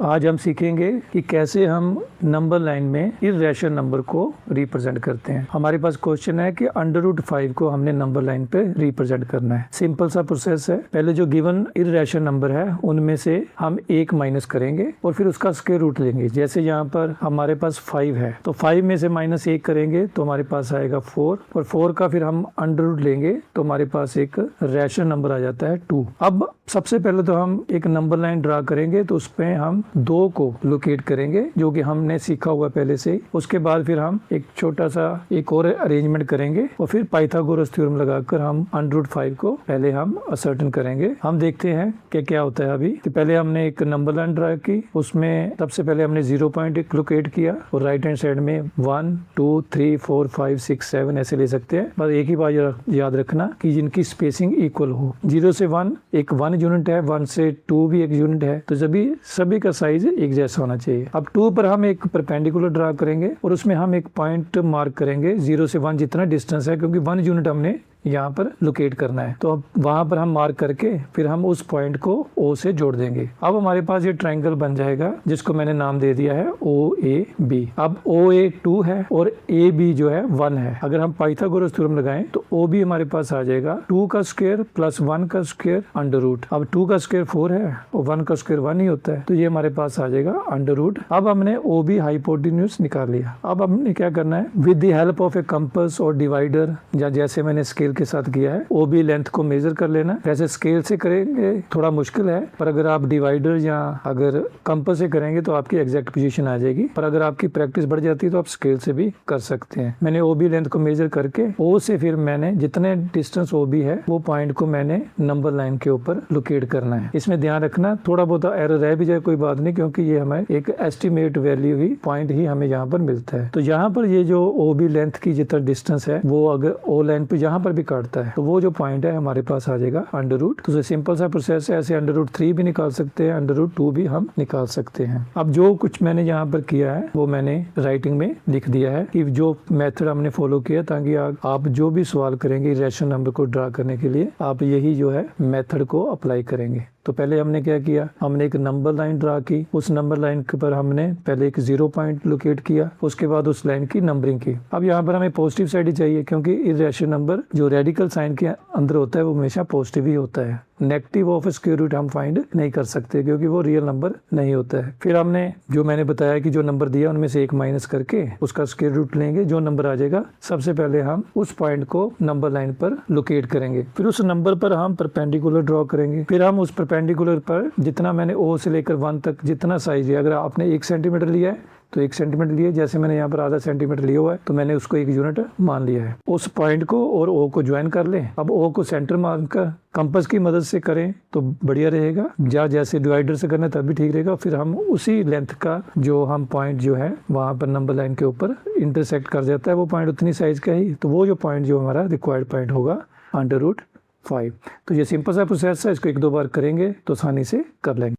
आज हम सीखेंगे कि कैसे हम नंबर लाइन में इर्रेशनल नंबर को रिप्रेजेंट करते हैं। हमारे पास क्वेश्चन है कि √5 को हमने नंबर लाइन पे रिप्रेजेंट करना है। सिंपल सा प्रोसेस है। पहले जो गिवन इर्रेशनल नंबर है उनमें से हम एक माइनस करेंगे और फिर उसका स्क्वायर रूट लेंगे। जैसे यहाँ पर हमारे पास 5 है तो 5 में से -1 करेंगे तो हमारे पास आएगा 4 और 4 का फिर हम √ लेंगे तो हमारे पास एक रैशनल नंबर आ जाता है 2। अब सबसे पहले तो हम एक नंबर लाइन ड्रा करेंगे तो उसमें हम 2 को लोकेट करेंगे जो कि हमने सीखा हुआ पहले से ही। उसके बाद फिर हम एक छोटा सा एक और अरेंजमेंट करेंगे और फिर पाइथागोरस थ्योरम लगाकर हम √5 को पहले हम असर्टेन करेंगे। हम देखते हैं कि क्या होता है। अभी तो पहले हमने एक नंबर लाइन ड्रा की, उसमें सबसे पहले हमने 0 पॉइंट लोकेट किया और राइट हैंड साइड में 1 2 3 4 5 6 7 ऐसे ले सकते हैं। बस एक ही बात याद रखना कि जिनकी स्पेसिंग इक्वल हो। 0 से 1 एक 1 यूनिट है, 1 से 2 भी एक यूनिट है, तो सभी का साइज एक जैसा होना चाहिए। अब 2 पर हम एक परपेंडिकुलर ड्रा करेंगे और उसमें हम एक पॉइंट मार्क करेंगे 0 से 1 जितना डिस्टेंस है, क्योंकि 1 यूनिट हमने यहाँ पर लोकेट करना है। तो अब वहां पर हम मार्क करके फिर हम उस पॉइंट को O से जोड़ देंगे। अब हमारे पास ये ट्रायंगल बन जाएगा जिसको मैंने नाम दे दिया है OAB। अब OA 2 है और AB जो है 1 है। अगर हम पाइथागोरस थ्योरम लगाएं तो OB हमारे पास आ जाएगा 2 का स्क्वायर प्लस 1 का स्क्वायर √। अब 2 का स्क्वायर 4 है और 1 का स्क्वायर 1 ही होता है, तो ये हमारे पास आ जाएगा √। अब हमने OB हाइपोटेन्यूज निकाल लिया। अब हमने क्या करना है, with the help of A compass और डिवाइडर, या जैसे मैंने स्केल के साथ किया है, OB लेंथ को मेजर कर लेना। वैसे स्केल से करेंगे थोड़ा मुश्किल है, पर अगर आप डिवाइडर या अगर कंपास से करेंगे तो आपकी एग्जैक्ट पोजीशन आ जाएगी। पर अगर आपकी प्रैक्टिस बढ़ जाती है तो आप स्केल से भी कर सकते हैं। मैंने OB लेंथ को मेजर करके O से फिर मैंने जितने डिस्टेंस OB है वो पॉइंट को मैंने नंबर लाइन के ऊपर लोकेट करना है। इसमें ध्यान रखना थोड़ा बहुत एरर रह भी जाए कोई बात नहीं, क्योंकि ये हमें एक एस्टिमेट वैल्यू ही पॉइंट ही हमें यहाँ पर मिलता है। तो यहाँ पर ये जो OB लेंथ की जितना डिस्टेंस है वो अगर O लाइन पे यहाँ पर भी काटता है तो वो जो पॉइंट है हमारे पास आ जाएगा √। तो सिंपल सा प्रोसेस है। ऐसे √3 भी निकाल सकते हैं, √2 भी हम निकाल सकते हैं। अब जो कुछ मैंने यहाँ पर किया है वो मैंने राइटिंग में लिख दिया है कि जो मेथड हमने फॉलो किया, ताकि आप जो भी सवाल करेंगे रैशनल नंबर को ड्रा करने के लिए आप यही जो है मेथड को अप्लाई करेंगे। तो पहले हमने क्या किया, हमने एक नंबर लाइन ड्रा की। उस नंबर लाइन के पर हमने पहले एक 0 पॉइंट लोकेट किया, उसके बाद उस लाइन की नंबरिंग की। अब यहाँ पर हमें पॉजिटिव साइड ही चाहिए, क्योंकि इर्रेशनल नंबर जो रेडिकल साइन के अंदर होता है वो हमेशा पॉजिटिव ही होता है। नेगेटिव ऑफ स्क्वायर रूट हम फाइंड नहीं कर सकते क्योंकि वो रियल नंबर नहीं होता है। फिर हमने जो मैंने बताया कि जो नंबर दिया उनमें से एक माइनस करके उसका स्क्वायर रूट लेंगे, जो नंबर आ जाएगा सबसे पहले हम उस पॉइंट को नंबर लाइन पर लोकेट करेंगे। फिर उस नंबर पर हम परपेंडिकुलर ड्रॉ करेंगे। फिर हम उस परपेंडिकुलर पर जितना मैंने O से लेकर 1 तक जितना साइज लिया, अगर आपने 1 सेंटीमीटर लिया है तो 1 सेंटीमीटर लिए, जैसे मैंने यहाँ पर आधा सेंटीमीटर लिया हुआ है तो मैंने उसको 1 यूनिट मान लिया है। उस पॉइंट को और O को ज्वाइन कर लें। अब O को सेंटर मानकर कंपास की मदद से करें तो बढ़िया रहेगा, या जैसे डिवाइडर से करना तब भी ठीक रहेगा। फिर हम उसी लेंथ का जो हम पॉइंट जो है वहाँ पर नंबर लाइन के ऊपर इंटरसेक्ट कर जाता है, वो पॉइंट उतनी साइज का ही, तो वो जो पॉइंट जो हमारा रिक्वायर्ड पॉइंट होगा √5। तो ये सिंपल सा प्रोसेस है, इसको 1-2 बार करेंगे तो आसानी से कर लेंगे।